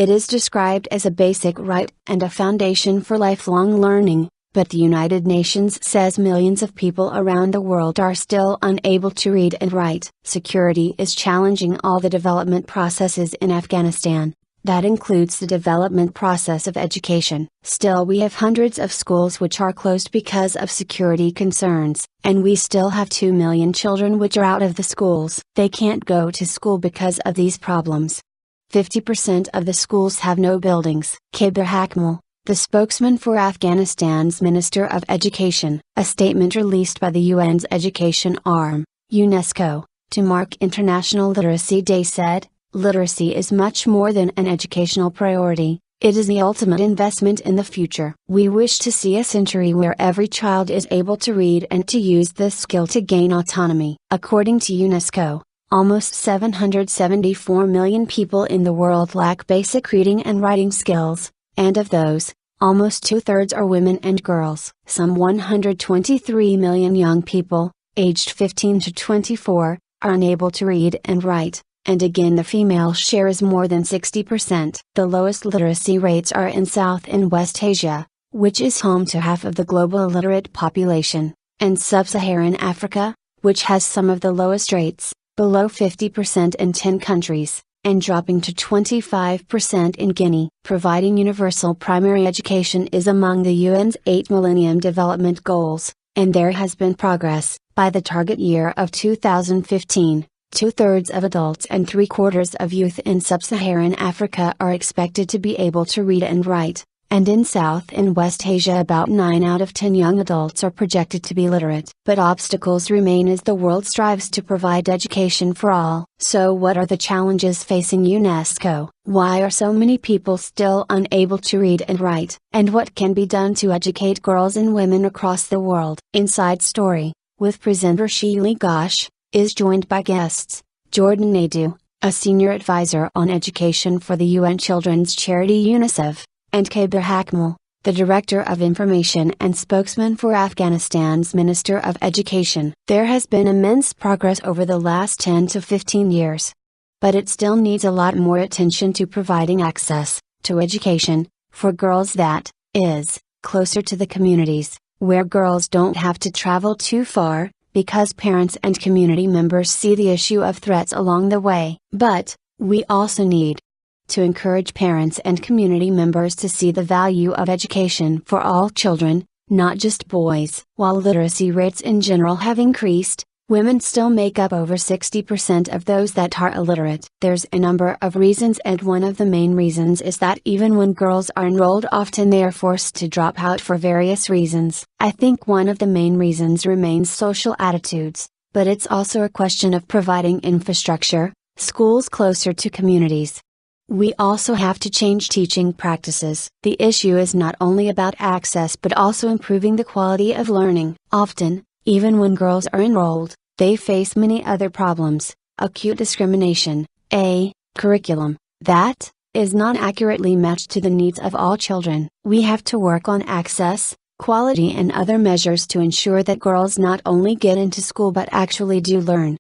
It is described as a basic right and a foundation for lifelong learning, but the United Nations says millions of people around the world are still unable to read and write. Security is challenging all the development processes in Afghanistan. That includes the development process of education. Still, we have hundreds of schools which are closed because of security concerns, and we still have 2 million children which are out of the schools. They can't go to school because of these problems. 50% of the schools have no buildings. Kabir Haqmal, the spokesman for Afghanistan's Minister of Education, a statement released by the UN's education arm, UNESCO, to mark International Literacy Day said, "Literacy is much more than an educational priority, it is the ultimate investment in the future. We wish to see a century where every child is able to read and to use this skill to gain autonomy." According to UNESCO, almost 774 million people in the world lack basic reading and writing skills, and of those, almost 2/3 are women and girls. Some 123 million young people, aged 15 to 24, are unable to read and write, and again the female share is more than 60%. The lowest literacy rates are in South and West Asia, which is home to half of the global illiterate population, and Sub-Saharan Africa, which has some of the lowest rates, below 50% in 10 countries, and dropping to 25% in Guinea. Providing universal primary education is among the UN's 8 Millennium Development Goals, and there has been progress. By the target year of 2015, 2/3 of adults and 3/4 of youth in Sub-Saharan Africa are expected to be able to read and write, and in South and West Asia about 9 out of 10 young adults are projected to be literate. But obstacles remain as the world strives to provide education for all. So what are the challenges facing UNESCO? Why are so many people still unable to read and write? And what can be done to educate girls and women across the world? Inside Story, with presenter Sheely Ghosh, is joined by guests, Jordan Naidu, a senior advisor on education for the UN children's charity UNICEF, and Kabir Haqmal, the Director of Information and spokesman for Afghanistan's Minister of Education. There has been immense progress over the last 10 to 15 years. But it still needs a lot more attention to providing access to education for girls that is closer to the communities, where girls don't have to travel too far, because parents and community members see the issue of threats along the way. But we also need to encourage parents and community members to see the value of education for all children, not just boys. While literacy rates in general have increased, women still make up over 60% of those that are illiterate. There's a number of reasons, and one of the main reasons is that even when girls are enrolled, often they are forced to drop out for various reasons. I think one of the main reasons remains social attitudes, but it's also a question of providing infrastructure, schools closer to communities. We also have to change teaching practices. The issue is not only about access but also improving the quality of learning. Often, even when girls are enrolled, they face many other problems: acute discrimination, a curriculum that is not accurately matched to the needs of all children. We have to work on access, quality, and other measures to ensure that girls not only get into school but actually do learn.